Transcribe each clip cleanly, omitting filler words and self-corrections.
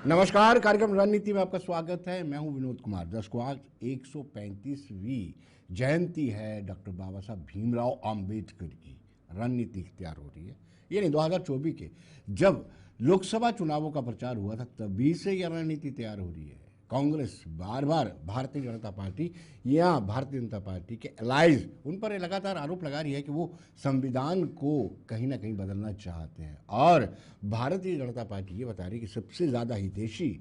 नमस्कार, कार्यक्रम रणनीति में आपका स्वागत है। मैं हूं विनोद कुमार। दोस्तों, आज 135वीं जयंती है डॉक्टर बाबा साहब भीमराव अंबेडकर की। रणनीति तैयार हो रही है। ये नहीं 2024 के जब लोकसभा चुनावों का प्रचार हुआ था तभी से यह रणनीति तैयार हो रही है। कांग्रेस बार बार भारतीय जनता पार्टी या भारतीय जनता पार्टी के एलाइज उन पर लगातार आरोप लगा रही है कि वो संविधान को कहीं ना कहीं बदलना चाहते हैं। और भारतीय जनता पार्टी ये बता रही है कि सबसे ज़्यादा हितैषी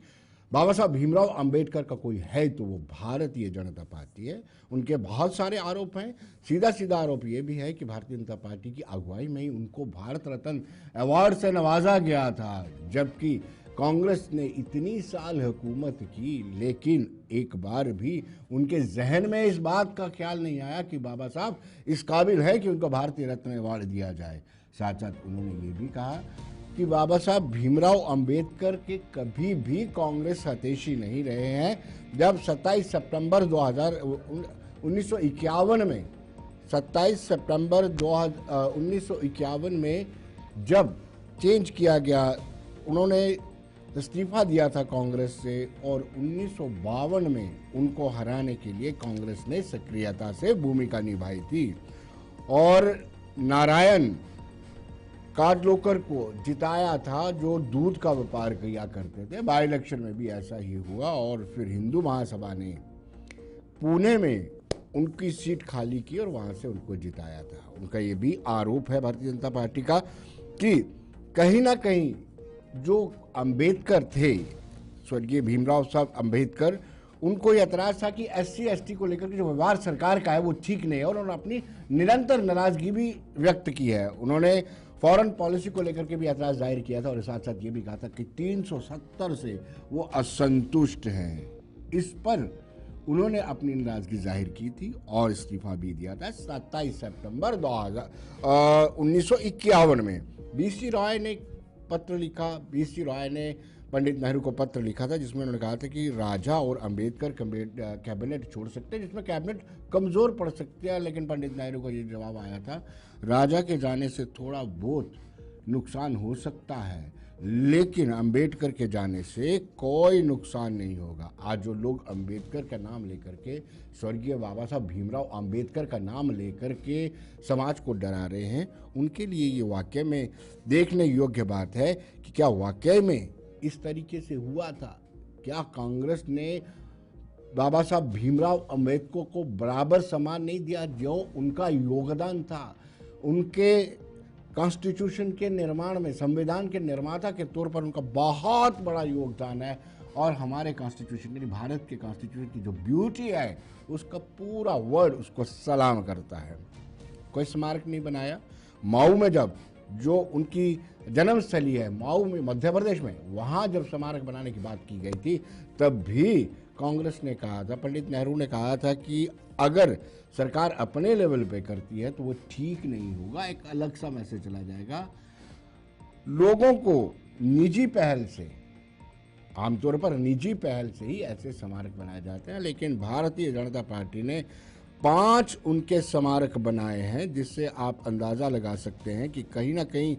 बाबा साहब भीमराव अंबेडकर का कोई है तो वो भारतीय जनता पार्टी है। उनके बहुत सारे आरोप हैं। सीधा सीधा आरोप ये भी है कि भारतीय जनता पार्टी की अगुवाई में ही उनको भारत रत्न अवार्ड से नवाजा गया था, जबकि कांग्रेस ने इतनी साल हुकूमत की लेकिन एक बार भी उनके जहन में इस बात का ख्याल नहीं आया कि बाबा साहब इस काबिल है कि उनको भारतीय रत्न अवार्ड दिया जाए। साथ साथ उन्होंने ये भी कहा कि बाबा साहब भीमराव अंबेडकर के कभी भी कांग्रेस हितैषी नहीं रहे हैं। जब 27 सितंबर 1951 में 27 सितंबर 1951 में जब चेंज किया गया, उन्होंने इस्तीफा दिया था कांग्रेस से और 1952 में उनको हराने के लिए कांग्रेस ने सक्रियता से भूमिका निभाई थी और नारायण काटलोकर को जिताया था जो दूध का व्यापार किया करते थे। बाई इलेक्शन में भी ऐसा ही हुआ और फिर हिंदू महासभा ने पुणे में उनकी सीट खाली की और वहां से उनको जिताया था। उनका ये भी आरोप है भारतीय जनता पार्टी का कि कहीं ना कहीं जो अंबेडकर थे, स्वर्गीय भीमराव साहब अंबेडकर, उनको एतराज था कि SC ST को लेकर के जो व्यवहार सरकार का है वो ठीक नहीं है और उन्होंने अपनी निरंतर नाराजगी भी व्यक्त की है। उन्होंने फॉरेन पॉलिसी को लेकर के भी एतराज जाहिर किया था और साथ साथ ये भी कहा था कि 370 से वो असंतुष्ट हैं। इस पर उन्होंने अपनी नाराजगी जाहिर की थी और इस्तीफा भी दिया था 27 सितंबर 1951 में। BC रॉय ने पत्र लिखा। BC रॉय ने पंडित नेहरू को पत्र लिखा था जिसमें उन्होंने कहा था कि राजा और अंबेडकर कैबिनेट छोड़ सकते हैं, जिसमें कैबिनेट कमज़ोर पड़ सकती है। लेकिन पंडित नेहरू को ये जवाब आया था, राजा के जाने से थोड़ा बहुत नुकसान हो सकता है लेकिन अंबेडकर के जाने से कोई नुकसान नहीं होगा। आज जो लोग अंबेडकर का नाम लेकर के, स्वर्गीय बाबा साहब भीमराव अंबेडकर का नाम लेकर के समाज को डरा रहे हैं, उनके लिए ये वाकई में देखने योग्य बात है कि क्या वाकई में इस तरीके से हुआ था। क्या कांग्रेस ने बाबा साहब भीमराव अंबेडकर को बराबर सम्मान नहीं दिया जो उनका योगदान था। उनके कॉन्स्टिट्यूशन के निर्माण में, संविधान के निर्माता के तौर पर उनका बहुत बड़ा योगदान है और हमारे कॉन्स्टिट्यूशन की, भारत के कॉन्स्टिट्यूशन की जो ब्यूटी है उसका पूरा वर्ल्ड उसको सलाम करता है। कोई स्मारक नहीं बनाया। मऊ में जब जो उनकी जन्मस्थली है, मऊ में मध्य प्रदेश में, वहाँ जब स्मारक बनाने की बात की गई थी तब भी कांग्रेस ने कहा था, पंडित नेहरू ने कहा था कि अगर सरकार अपने लेवल पे करती है तो वो ठीक नहीं होगा, एक अलग सा मैसेज चला जाएगा। लोगों को निजी पहल से, आमतौर पर निजी पहल से ही ऐसे स्मारक बनाए जाते हैं, लेकिन भारतीय जनता पार्टी ने 5 उनके स्मारक बनाए हैं जिससे आप अंदाज़ा लगा सकते हैं कि कहीं ना कहीं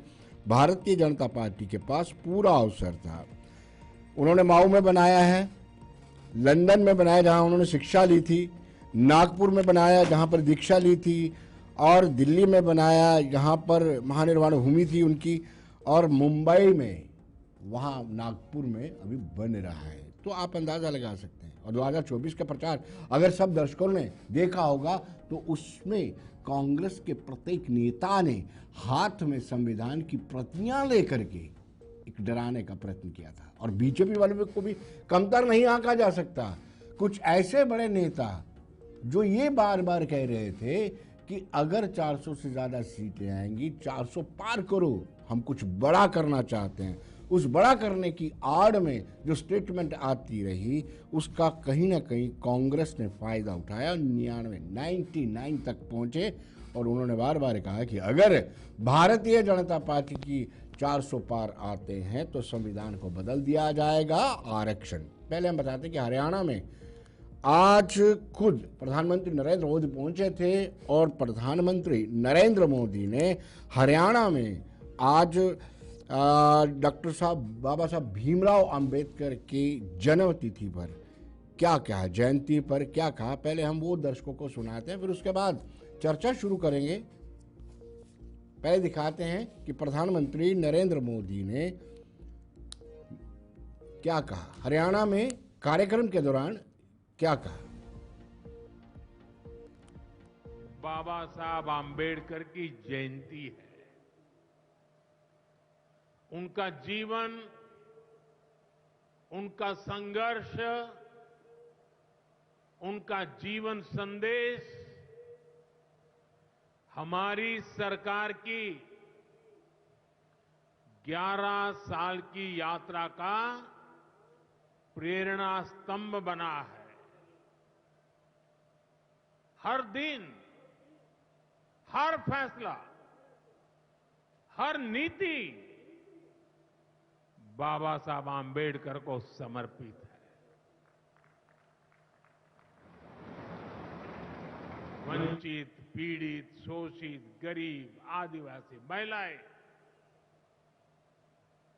भारतीय जनता पार्टी के पास पूरा अवसर था। उन्होंने मऊ में बनाया है, लंदन में बनाया जहां उन्होंने शिक्षा ली थी, नागपुर में बनाया जहां पर दीक्षा ली थी, और दिल्ली में बनाया जहां पर महानिर्वाण भूमि थी उनकी, और मुंबई में, वहां नागपुर में अभी बन रहा है। तो आप अंदाज़ा लगा सकते हैं। और 2024 का प्रचार अगर सब दर्शकों ने देखा होगा तो उसमें कांग्रेस के प्रत्येक नेता ने हाथ में संविधान की प्रतियां लेकर के एक डराने का प्रयत्न किया था और बीजेपी वालों को भी कमतर नहीं आंका जा सकता। कुछ ऐसे बड़े नेता जो ये बार बार कह रहे थे कि अगर 400 से ज़्यादा सीटें आएंगी, 400 पार करो, हम कुछ बड़ा करना चाहते हैं, उस बड़ा करने की आड़ में जो स्टेटमेंट आती रही उसका कहीं ना कहीं कांग्रेस ने फ़ायदा उठाया। 99 तक पहुँचे और उन्होंने बार बार कहा कि अगर भारतीय जनता पार्टी की 400 पार आते हैं तो संविधान को बदल दिया जाएगा। आरक्षण, पहले हम बताते हैं कि हरियाणा में आज खुद प्रधानमंत्री नरेंद्र मोदी पहुंचे थे और प्रधानमंत्री नरेंद्र मोदी ने हरियाणा में आज डॉक्टर साहब बाबा साहब भीमराव अंबेडकर की जन्म तिथि पर क्या कहा, जयंती पर क्या कहा, पहले हम वो दर्शकों को सुनाते हैं, फिर उसके बाद चर्चा शुरू करेंगे। पहले दिखाते हैं कि प्रधानमंत्री नरेंद्र मोदी ने क्या कहा, हरियाणा में कार्यक्रम के दौरान क्या कहा। बाबा साहब आम्बेडकर की जयंती है। उनका जीवन, उनका संघर्ष, उनका जीवन संदेश हमारी सरकार की 11 साल की यात्रा का प्रेरणा स्तंभ बना है। हर दिन, हर फैसला, हर नीति बाबा साहब आम्बेडकर को समर्पित है। वंचित, पीड़ित, शोषित, गरीब, आदिवासी, महिलाएं,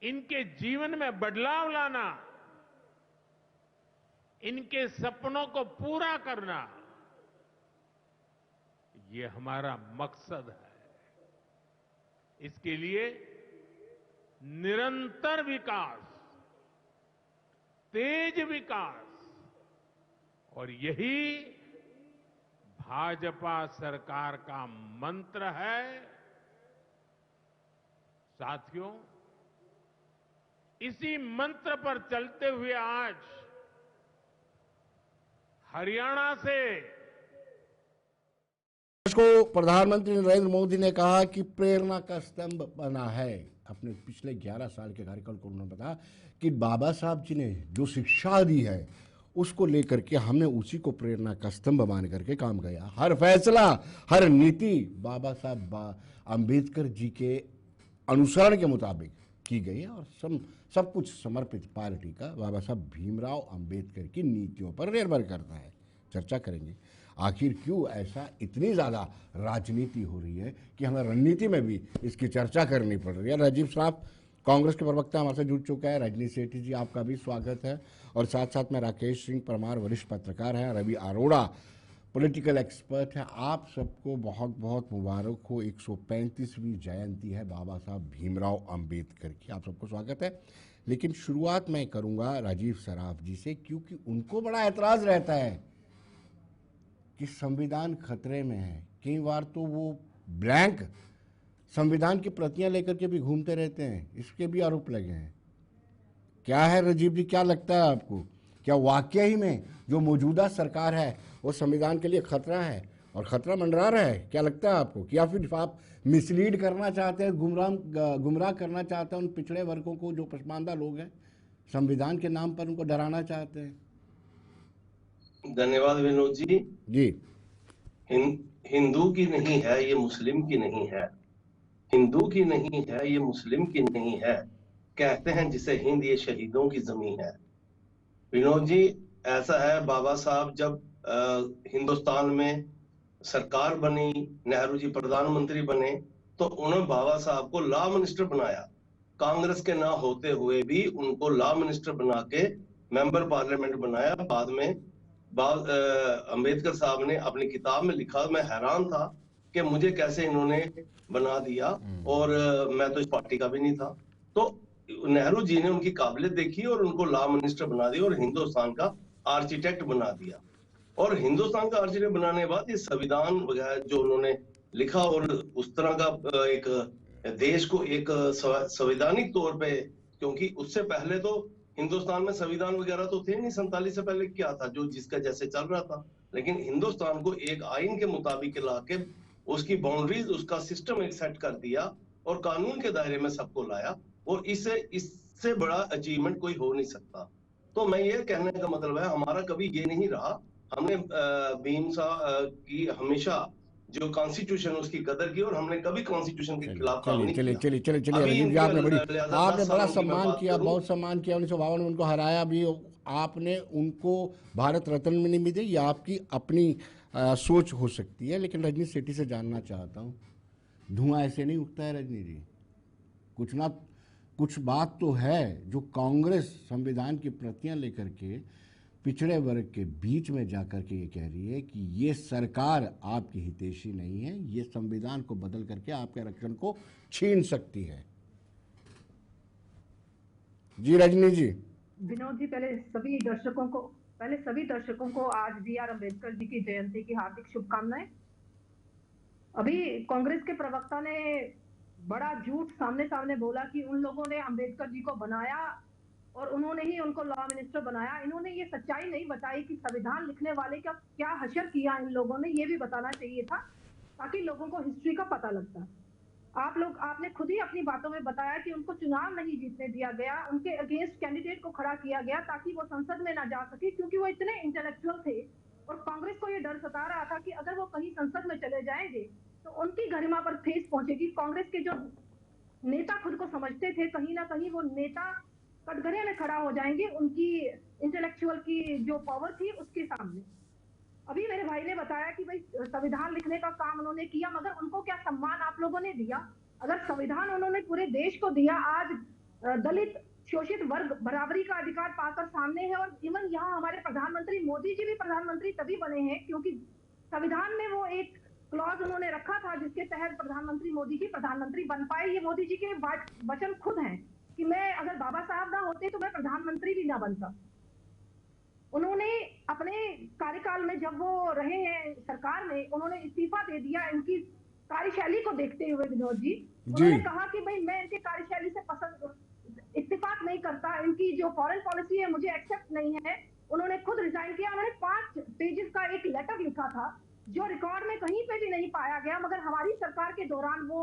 इनके जीवन में बदलाव लाना, इनके सपनों को पूरा करना, ये हमारा मकसद है। इसके लिए निरंतर विकास, तेज विकास, और यही भाजपा सरकार का मंत्र है। साथियों, इसी मंत्र पर चलते हुए आज हरियाणा से को प्रधानमंत्री नरेंद्र मोदी ने कहा कि प्रेरणा का स्तंभ बना है। अपने पिछले 11 साल के कार्यकाल को उन्होंने बताया कि बाबा साहब जी ने जो शिक्षा दी है उसको लेकर के हमने उसी को प्रेरणा का स्तंभ मान करके काम किया। हर फैसला, हर नीति बाबा साहब अंबेडकर जी के अनुसरण के मुताबिक की गई है और सब कुछ समर्पित पार्टी का बाबा साहब भीमराव अंबेडकर की नीतियों पर निर्भर करता है। चर्चा करेंगे आखिर क्यों ऐसा इतनी ज़्यादा राजनीति हो रही है कि हमें रणनीति में भी इसकी चर्चा करनी पड़ रही है। राजीव साहब कांग्रेस के प्रवक्ता हमारे साथ जुड़ चुका है। रजनी सेठी जी, आपका भी स्वागत है। और साथ साथ में राकेश सिंह परमार वरिष्ठ पत्रकार हैं, रवि अरोड़ा पॉलिटिकल एक्सपर्ट है। आप सबको बहुत बहुत मुबारक हो। 135वीं जयंती है बाबा साहब भीमराव अंबेडकर की। आप सबको स्वागत है। लेकिन शुरुआत मैं करूंगा राजीव सराफ जी से, क्योंकि उनको बड़ा ऐतराज रहता है कि संविधान खतरे में है। कई बार तो वो ब्लैंक संविधान की प्रतियां लेकर के भी घूमते रहते हैं, इसके भी आरोप लगे हैं। क्या है राजीव जी, क्या लगता है आपको, क्या वाकई ही में जो मौजूदा सरकार है वो संविधान के लिए खतरा है और खतरा मंडरा रहा है? क्या लगता है आपको, या फिर आप मिसलीड करना चाहते हैं, गुमराह करना चाहते हैं उन पिछड़े वर्गों को जो पसमानदा लोग हैं, संविधान के नाम पर उनको डराना चाहते हैं? धन्यवाद विनोद जी। जी, हिंदू की नहीं है ये, मुस्लिम की नहीं है। हिंदू की नहीं है ये, मुस्लिम की नहीं है। कहते हैं जिसे हिंद ये शहीदों की जमीन है। विनोद जी, ऐसा है, बाबा साहब जब हिंदुस्तान में सरकार बनी, नेहरू जी प्रधानमंत्री बने, तो उन्होंने बाबा साहब को लॉ मिनिस्टर बनाया। कांग्रेस के ना होते हुए भी उनको लॉ मिनिस्टर बना के मेंबर पार्लियामेंट बनाया। बाद में अंबेडकर साहब ने अपनी किताब में लिखा, मैं हैरान था कि मुझे कैसे इन्होंने बना दिया, और मैं तो इस पार्टी का भी नहीं था। तो नेहरू जी ने उनकी काबिलियत देखी और उनको लॉ मिनिस्टर बना दिया और हिंदुस्तान का आर्किटेक्ट बना दिया। और हिंदुस्तान का आर्किटेक्ट बनाने के बाद ये संविधान वगैरह जो उन्होंने लिखा, और उस तरह का एक देश को एक संवैधानिक तौर पे, क्योंकि उससे पहले तो हिंदुस्तान में संविधान वगैरह तो थे नहीं। 47 से पहले क्या था, जो जिसका जैसे चल रहा था। लेकिन हिंदुस्तान को एक आइन के मुताबिक ला के उसकी बाउंड्रीज, उसका सिस्टम एक सेट कर दिया और कानून के दायरे में सबको लाया, और इससे बड़ा अचीवमेंट कोई हो नहीं सकता। तो मैं ये कहने का मतलब है, हमारा कभी ये नहीं रहा, हमने भीम साहब की हमेशा जो कॉन्स्टिट्यूशन उसकी कदर की, और हमने कभी कॉन्स्टिट्यूशन के खिलाफ काम नहीं किया। चलिए राजीव जी, आपने बड़ा सम्मान किया, बहुत सम्मान किया। 1952 में उनको हराया भी, आपने उनको भारत रत्न में नहीं मिली। ये आपकी अपनी सोच हो सकती है, लेकिन रजनी सेठी से जानना चाहता हूँ, धुआं ऐसे नहीं उठता है रजनी जी? कुछ ना कुछ बात तो है जो कांग्रेस संविधान की प्रतियां लेकर के पिछड़े वर्ग के बीच में जाकर के ये कह रही है कि ये सरकार आपकी हितैषी नहीं है, ये संविधान को बदल करके आपके आरक्षण को छीन सकती है। जी रजनी जी। विनोद जी, पहले सभी दर्शकों को आज BR अम्बेडकर जी की जयंती की हार्दिक शुभकामनाएं। अभी कांग्रेस के प्रवक्ता ने बड़ा झूठ सामने बोला कि उन लोगों ने अम्बेडकर जी को बनाया और उन्होंने ही उनको लॉ मिनिस्टर बनाया। इन्होंने ये सच्चाई नहीं बताई कि संविधान लिखने वाले का क्या हशर किया इन लोगों ने, ये भी बताना चाहिए था ताकि लोगों को हिस्ट्री का पता लगता। आपने खुद ही अपनी बातों में बताया कि उनको चुनाव नहीं जीतने दिया गया, उनके अगेंस्ट कैंडिडेट को खड़ा किया गया ताकि वो संसद में ना जा सके, क्योंकि वो इतने इंटेलेक्चुअल थे और कांग्रेस को ये डर सता रहा था कि अगर वो कहीं संसद में चले जाएंगे तो उनकी गरिमा पर ठेस पहुंचेगी। कांग्रेस के जो नेता खुद को समझते थे, कहीं ना कहीं वो नेता कटघरे में खड़ा हो जाएंगे उनकी इंटेलेक्चुअल की जो पावर थी उसके सामने। अभी मेरे भाई ने बताया कि भाई संविधान लिखने का काम उन्होंने किया, मगर उनको क्या सम्मान आप लोगों ने दिया? अगर संविधान उन्होंने पूरे देश को दिया, आज दलित शोषित वर्ग बराबरी का अधिकार पाकर सामने है। और इवन यहाँ हमारे प्रधानमंत्री मोदी जी भी प्रधानमंत्री तभी बने हैं क्योंकि संविधान में वो एक क्लॉज उन्होंने रखा था जिसके तहत प्रधानमंत्री मोदी जी प्रधानमंत्री बन पाए। ये मोदी जी के वचन खुद हैं कि मैं अगर बाबा साहब ना होते तो मैं प्रधानमंत्री भी ना बनता। उन्होंने अपने कार्यकाल में जब वो रहे हैं सरकार में, उन्होंने इस्तीफा दे दिया इनकी कार्यशैली को देखते हुए। विनोद जी, उन्होंने कहा कि भाई मैं इनकी कार्यशैली से इत्तेफाक नहीं करता, इनकी जो फॉरेन पॉलिसी है मुझे एक्सेप्ट नहीं है। उन्होंने खुद रिजाइन किया। उन्होंने 5 पेजेस का एक लेटर लिखा था जो रिकॉर्ड में कहीं पे भी नहीं पाया गया, मगर हमारी सरकार के दौरान वो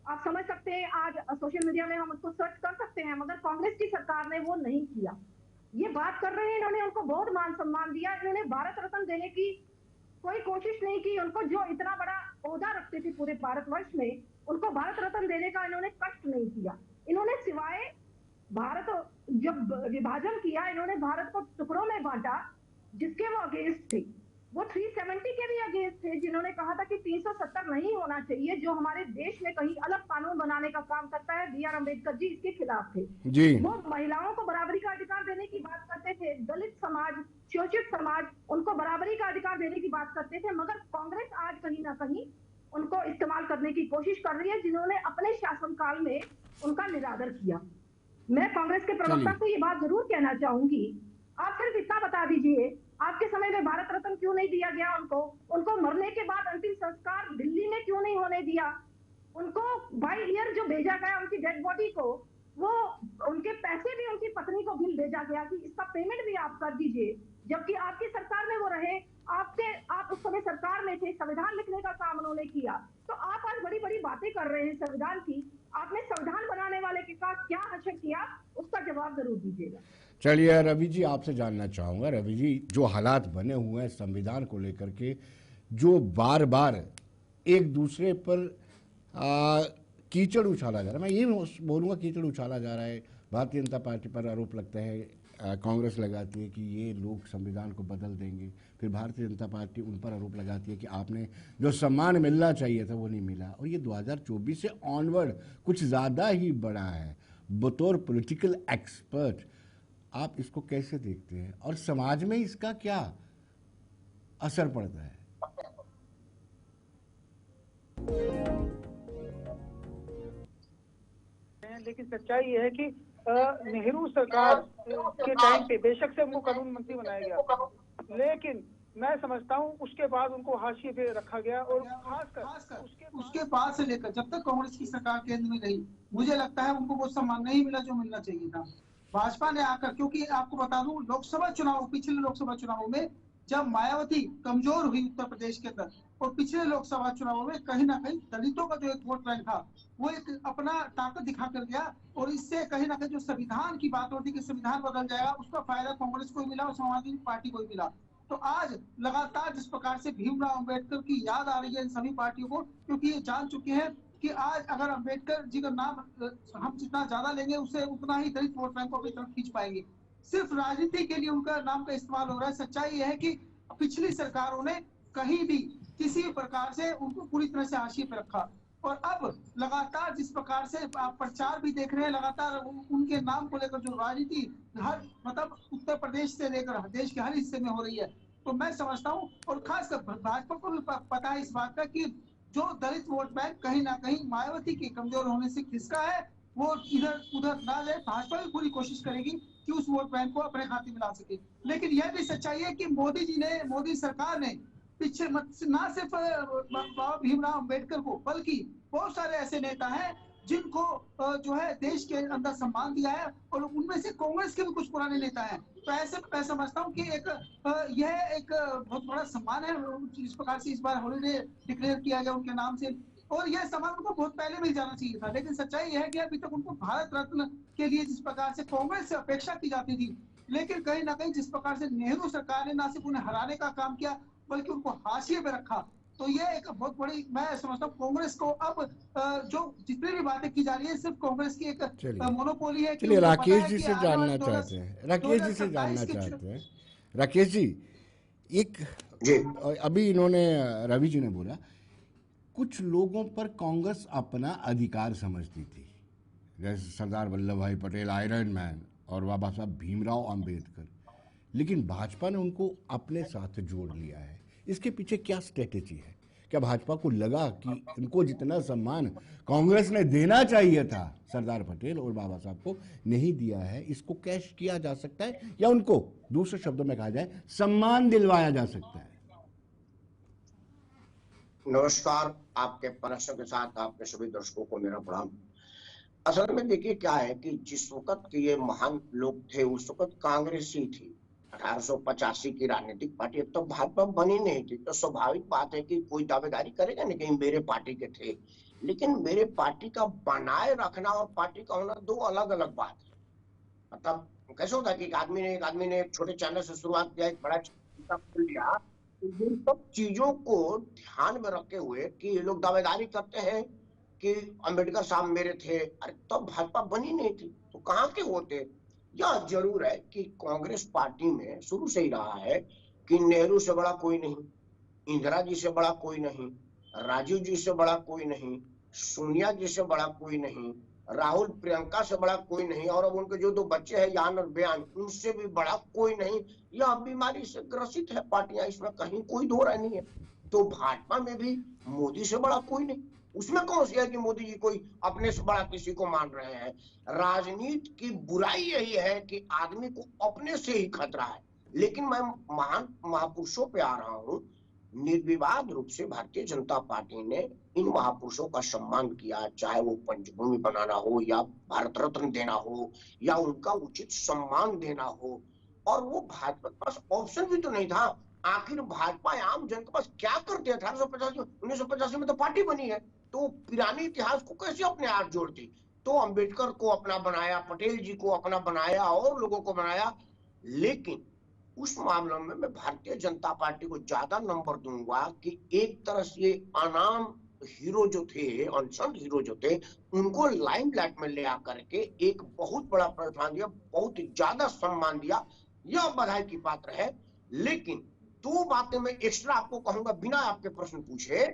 आप समझ सकते हैं, आज सोशल मीडिया में हम उसको सर्च कर सकते हैं, मगर कांग्रेस की सरकार ने वो नहीं किया। ये बात कर रहे हैं, इन्होंने उनको बहुत मान सम्मान दिया, इन्होंने भारत रत्न देने की कोई कोशिश नहीं की। उनको जो इतना बड़ा ओहदा रखते थे पूरे भारतवर्ष में, उनको भारत रत्न देने का इन्होंने कष्ट नहीं किया। इन्होंने सिवाय भारत जब विभाजन किया, इन्होंने भारत को टुकड़ों में बांटा जिसके वो अगेंस्ट थे। वो 370 के भी अगेंस्ट थे जिन्होंने कहा था कि 370 नहीं होना चाहिए, जो हमारे देश में कहीं अलग कानून बनाने का काम करता है। BR अम्बेडकर जी इसके खिलाफ थे जी। वो महिलाओं को बराबरी का अधिकार देने की बात करते थे, दलित समाज, शोषित समाज, उनको बराबरी का अधिकार देने की बात करते थे। मगर कांग्रेस आज कहीं ना कहीं उनको इस्तेमाल करने की कोशिश कर रही है, जिन्होंने अपने शासनकाल में उनका निरादर किया। मैं कांग्रेस के प्रवक्ता को ये बात जरूर कहना चाहूंगी, आप सिर्फ इतना बता दीजिए आपके समय में भारत रत्न क्यों नहीं दिया गया उनको मरने के बाद अंतिम संस्कार दिल्ली में क्यों नहीं होने दिया? उनको बाय एयर जो भेजा गया उनकी डेड बॉडी को, वो उनके पैसे भी उनकी पत्नी को बिल भेजा गया कि इसका पेमेंट भी आप कर दीजिए, जबकि आपकी सरकार में वो रहे, आप उस समय सरकार में थे, संविधान लिखने का काम उन्होंने किया। तो आप आज बड़ी बड़ी बातें कर रहे हैं संविधान की, आपने संविधान बनाने वाले के साथ क्या हशर किया, उसका जवाब जरूर दीजिएगा। चलिए रवि जी, आपसे जानना चाहूँगा, रवि जी जो हालात बने हुए हैं संविधान को लेकर के, जो बार बार एक दूसरे पर कीचड़ उछाला जा रहा है, मैं ये बोलूँगा कीचड़ उछाला जा रहा है, भारतीय जनता पार्टी पर आरोप लगता है, कांग्रेस लगाती है कि ये लोग संविधान को बदल देंगे, फिर भारतीय जनता पार्टी उन पर आरोप लगाती है कि आपने जो सम्मान मिलना चाहिए था वो नहीं मिला, और ये 2024 से ऑनवर्ड कुछ ज़्यादा ही बड़ा है। बतौर पॉलिटिकल एक्सपर्ट आप इसको कैसे देखते हैं और समाज में इसका क्या असर पड़ता है? लेकिन सच्चाई ये है कि नेहरू सरकार के टाइम पे बेशक से उनको कानून मंत्री बनाया गया, लेकिन मैं समझता हूँ उसके बाद उनको हाशिए पे रखा गया। और खासकर उसके बाद से लेकर जब तक कांग्रेस की सरकार केंद्र में रही, मुझे लगता है उनको वो सम्मान नहीं मिला जो मिलना चाहिए था। भाजपा ने आकर, क्योंकि आपको बता दूं लोकसभा चुनाव, पिछले लोकसभा चुनावों में जब मायावती कमजोर हुई उत्तर प्रदेश के अंदर, और पिछले लोकसभा चुनावों में कहीं ना कहीं दलितों का जो एक वोट बैंक था वो एक अपना ताकत दिखा कर गया, और इससे कहीं ना कहीं जो संविधान की बात होती कि संविधान बदल जाएगा, उसका फायदा कांग्रेस को मिला और समाजवादी पार्टी को मिला। तो आज लगातार जिस प्रकार से भीमराव अम्बेडकर की याद आ रही है इन सभी पार्टियों को, क्योंकि ये जान चुके हैं कि आज अगर अम्बेडकर जी का नाम हम जितना ज्यादा लेंगे उससे उतना ही दलित वोट बैंक को अपनी तरफ खींच पाएंगे। सिर्फ राजनीति के लिए उनका नाम का इस्तेमाल हो रहा है। सच्चाई यह है कि पिछली सरकारों ने कहीं भी किसी भी प्रकार से उनको पूरी तरह से हाशिए पे रखा। और अब लगातार जिस प्रकार से आप प्रचार भी देख रहे हैं, लगातार उनके नाम को लेकर जो राजनीति हर मतलब उत्तर प्रदेश से लेकर देश के हर हिस्से में हो रही है, तो मैं समझता हूं और खासकर भाजपा को भी पता है इस बात का कि जो दलित वोट बैंक कहीं ना कहीं मायावती के कमजोर होने से खिसका है, वो इधर उधर ना जाए। भाजपा भी पूरी कोशिश करेगी कि उस वोट बैंक को अपने खाते में ला सके, लेकिन यह भी सच्चाई है कि मोदी सरकार ने पीछे ना सिर्फ बाबा भीमराव अंबेडकर को, बल्कि बहुत सारे ऐसे नेता हैं जिनको जो है देश के अंदर सम्मान दिया है, और उनमें से कांग्रेस के भी कुछ पुराने नेता हैं। तो ऐसे मैं समझता हूँ कि यह एक बहुत बड़ा सम्मान है जिस प्रकार से इस बार हॉलीडे डिक्लेयर किया गया उनके नाम से, और यह सम्मान उनको बहुत पहले मिल जाना चाहिए था। लेकिन सच्चाई यह है कि अभी तक उनको भारत रत्न के लिए जिस प्रकार से कांग्रेस से अपेक्षा की जाती थी, लेकिन कहीं ना कहीं जिस प्रकार से नेहरू सरकार ने ना सिर्फ उन्हें हराने का काम किया बल्कि उनको हाशिए पे रखा, तो ये एक बहुत बड़ी, मैं समझता हूँ कांग्रेस को अब जो जितनी भी बातें की जा रही है सिर्फ कांग्रेस की एक मोनोपोली है। चलिए राकेश जी से जानना चाहते हैं, राकेश जी से जानना चाहते हैं। राकेश जी, एक अभी इन्होंने रवि जी ने बोला कुछ लोगों पर कांग्रेस अपना अधिकार समझती थी, जैसे सरदार वल्लभ भाई पटेल आयरन मैन और बाबा साहब भीमराव अंबेडकर, लेकिन भाजपा ने उनको अपने साथ जोड़ लिया है। इसके पीछे क्या स्ट्रेटेजी है? क्या भाजपा को लगा कि इनको जितना सम्मान कांग्रेस ने देना चाहिए था सरदार पटेल और बाबा साहब को नहीं दिया है, इसको कैश किया जा सकता है, या उनको दूसरे शब्दों में कहा जाए सम्मान दिलवाया जा सकता है? नमस्कार, आपके प्रश्न के साथ आपके सभी दर्शकों को मेरा प्रणाम। असल में देखिए क्या है कि जिस वक्त के ये महान लोग थे उस वक्त कांग्रेस ही थी। 1885 की राजनीतिक पार्टी, अब तो भाजपा बनी नहीं थी, तो स्वाभाविक बात है कि कोई दावेदारी करेगा नहीं कि मेरे पार्टी के थे। लेकिन मेरे पार्टी का बनाए रखना और पार्टी का होना दो अलग अलग बात है। मतलब कैसे होता है कि एक आदमी ने एक छोटे चैनल से शुरुआत किया, एक बड़ा खोल लिया, इन सब चीजों को ध्यान में रखते हुए कि ये लोग दावेदारी करते हैं कि अंबेडकर साहब मेरे थे, अरे तब भाजपा बनी नहीं थी, तो कहाँ के होते। यह जरूर है कि कांग्रेस पार्टी में शुरू से ही रहा है कि नेहरू से बड़ा कोई नहीं, इंदिरा जी से बड़ा कोई नहीं, राजीव जी से बड़ा कोई नहीं, सोनिया जी से बड़ा कोई नहीं, राहुल प्रियंका से बड़ा कोई नहीं, और अब उनके जो दो बच्चे हैं यान और बयान, उनसे भी बड़ा कोई नहीं। यह बीमारी से ग्रसित है पार्टियां, इसमें कहीं कोई दो राय नहीं है। तो भाजपा में भी मोदी से बड़ा कोई नहीं, उसमें कौन सी है कि मोदी जी कोई अपने से बड़ा किसी को मान रहे हैं। राजनीति की बुराई यही है कि आदमी को अपने से ही खतरा है। लेकिन मैं महान महापुरुषों पे आ रहा हूँ। निर्विवाद रूप से भारतीय जनता पार्टी ने इन महापुरुषों का सम्मान किया, चाहे वो पंचभूमि बनाना हो या भारत रत्न देना हो या उनका उचित सम्मान देना हो। और वो भाजपा के पास ऑप्शन भी तो नहीं था। आखिर भाजपा आम जन के पास क्या करते? 1985 में तो पार्टी बनी है, तो पुराने इतिहास को कैसे अपने आप जोड़ती? तो अंबेडकर को अपना बनाया, पटेल जी को अपना बनाया और लोगों को बनाया। लेकिन उस मामले में मैं भारतीय जनता पार्टी को ज्यादा नंबर दूंगा कि एक तरह से अनाम हीरो जो थे, अनसन हीरो जो थे, उनको लाइमलाइट में ले आकर के एक बहुत बड़ा प्रोत्साहन दिया, बहुत ज्यादा सम्मान दिया। यह बधाई की पात्र है। लेकिन दो बातें मैं एक्स्ट्रा आपको कहूंगा बिना आपके प्रश्न पूछे,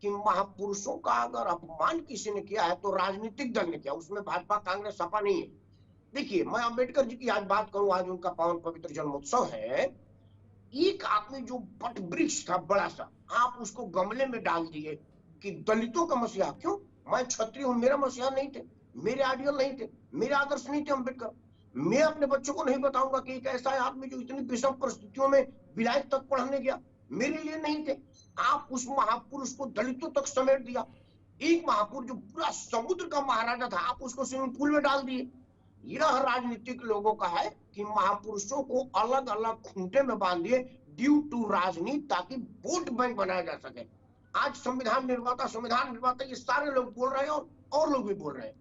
कि महापुरुषों का अगर अपमान किसी ने किया है तो राजनीतिक दल ने किया, उसमें भाजपा कांग्रेस सपा नहीं है। देखिए, मैं अंबेडकर जी की आज बात करूं, आज उनका पावन पवित्र जन्मोत्सव है। एक आदमी जो बट वृक्ष था बड़ा सा, आप उसको गमले में डाल दिए कि दलितों का मसीहा। क्यों? मैं क्षत्रिय हूं, मेरा मसीहा नहीं थे, मेरे आइडियल नहीं थे, मेरे आदर्श नहीं थे अंबेडकर। मैं अपने बच्चों को नहीं बताऊंगा कि एक ऐसा आदमी जो इतनी विषम परिस्थितियों में विलायत तक पढ़ने गया, मेरे लिए नहीं थे। आप उस महापुरुष को दलितों तक समेट दिया। एक महापुरुष जो पूरा समुद्र का महाराजा था, आप उसको स्विमिंग पूल में डाल दिए। यह राजनीतिक लोगों का है कि महापुरुषों को अलग अलग खूंटे में बांध दिए ड्यू टू राजनीति, ताकि वोट बैंक बनाया जा सके। आज संविधान निर्माता ये सारे लोग बोल रहे हैं और लोग भी बोल रहे हैं।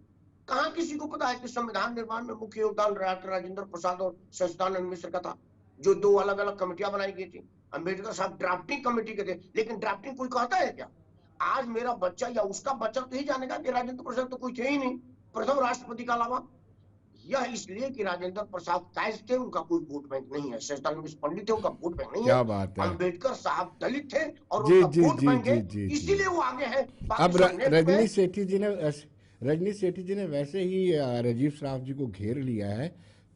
कहां किसी को पता है कि संविधान निर्माण में मुख्य योगदान डॉक्टर राजेंद्र प्रसाद और सच्चिदानंद मिश्र का था, जो दो अलग अलग कमेटियां बनाई गई थी। अंबेडकर साहब ड्राफ्टिंग कमेटी के थे, लेकिन ड्राफ्टिंग कोई कहता है क्या? आज मेरा बच्चा या उसका बच्चा तो ही जानेगा कि राजेंद्र प्रसाद तो कोई थे ही नहीं प्रथम राष्ट्रपति का अलावा। यह इसलिए कि राजेंद्र प्रसाद कायज थे, उनका कोई वोट बैंक नहीं है। सैतालीस पंडित थे, उनका वोट बैंक नहीं है। क्या बात है। अंबेडकर साहब दलित थे और जी उनका जी वोट जी बैंक है, जी जी इसीलिए वो आगे है। अब बाकी सब नेट रजनी में सेठी जी ने वैसे ही राजीव सराफ जी को घेर लिया है,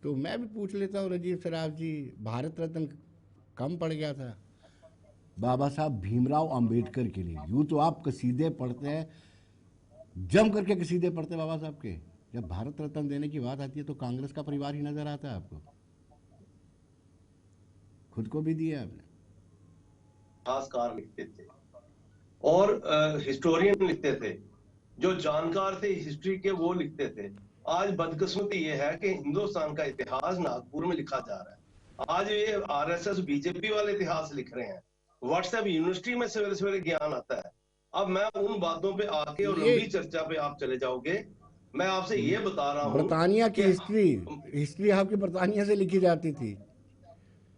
तो मैं भी पूछ लेता हूँ राजीव सराफ जी, भारत रत्न कम पड़ गया था बाबा साहब भीमराव अंबेडकर के लिए। यूँ तो आप कसीदे पढ़ते हैं, जम करके कसीदे पढ़ते हैं बाबा साहब के, जब भारत रत्न देने की बात आती है तो कांग्रेस का परिवार ही नजर आता है आपको। खुद को भी दिया आपने। इतिहासकार लिखते थे और हिस्टोरियन लिखते थे, जो जानकार थे हिस्ट्री के वो लिखते थे। आज बदकिस्मती ये है कि हिंदुस्तान का इतिहास नागपुर में लिखा जा रहा है। आज ये आरएसएस बीजेपी वाले इतिहास लिख रहे हैं। व्हाट्सएप यूनिवर्सिटी में सवेरे सवेरे ज्ञान आता है। अब मैं उन बातों पे आके और लंबी चर्चा पे आप चले जाओगे। मैं आपसे ये बता रहा हूँ बरतानिया की हिस्ट्री आपकी बरतानिया से लिखी जाती थी।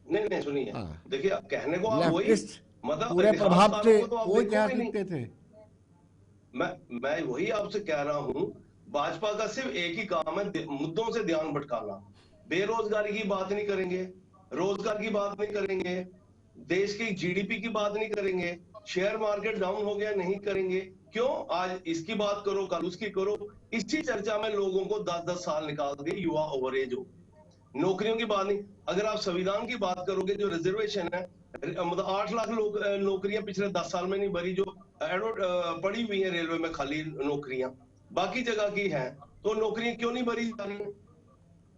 नहीं सुनिए, हाँ। देखिए कहने को आप वही मतलब पूरे प्रभाव से तो वो इतिहास लिखते थे। मैं वही आपसे कह रहा हूँ, भाजपा का सिर्फ एक ही काम है, मुद्दों से ध्यान भटकाना। बेरोजगारी की बात नहीं करेंगे, रोजगार की बात नहीं करेंगे, देश की जीडीपी की बात नहीं करेंगे, शेयर मार्केट डाउन हो गया नहीं करेंगे। क्यों? आज इसकी बात करो, कल उसकी करो। इसी चर्चा में लोगों को 10-10 साल निकाल दिए, युवा ओवर एज हो। नौकरियों की बात नहीं। अगर आप संविधान की बात करोगे, जो रिजर्वेशन है, मतलब 8 लाख नौकरियां पिछले 10 साल में नहीं भरी, जो पड़ी हुई है रेलवे में खाली नौकरियां, बाकी जगह की है, तो नौकरियां क्यों नहीं भरी जा रही?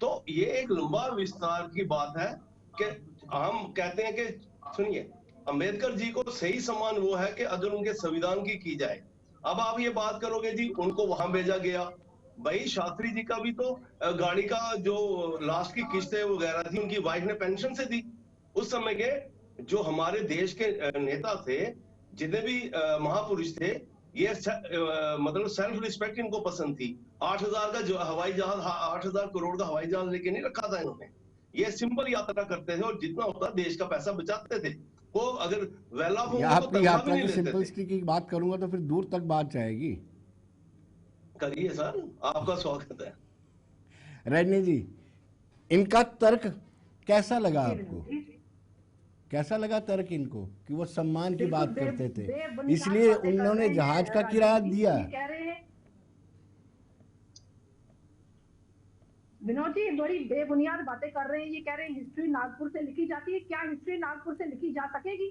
तो ये एक लंबा विस्तार की बात है कि हम कहते हैं कि सुनिए, अंबेडकर जी को सही सम्मान वो है कि अगर उनके संविधान की जाए। अब आप ये बात करोगे जी उनको वहां भेजा गया, भाई शास्त्री जी का भी तो गाड़ी का जो लास्ट की किस्तें वगैरह थी उनकी वाइफ ने पेंशन से दी। उस समय के जो हमारे देश के नेता थे, जितने भी महापुरुष थे, ये मतलब सेल्फ रिस्पेक्ट इनको पसंद थी। 8,000 का जो हवाई जहाज, 8,000 करोड़ का हवाई जहाज लेके नहीं रखा था इन्होंने। ये सिंपल यात्रा करते थे और जितना होता देश का पैसा बचाते थे। वो अगर वेल ऑफ होंगे तो आपकी यात्रा की सिंपलिसिटी की बात करूंगा तो फिर दूर तक बात जाएगी। करिए सर, आपका स्वागत है। रजनी जी, इनका तर्क कैसा लगा आपको? कैसा लगा तर्क इनको कि वो सम्मान की बात करते थे, इसलिए उन्होंने जहाज का किराया दिया? विनोद जी बड़ी बेबुनियाद बातें कर रहे हैं। ये कह रहे हैं हिस्ट्री नागपुर से लिखी जाती है। क्या हिस्ट्री नागपुर से लिखी जा सकेगी?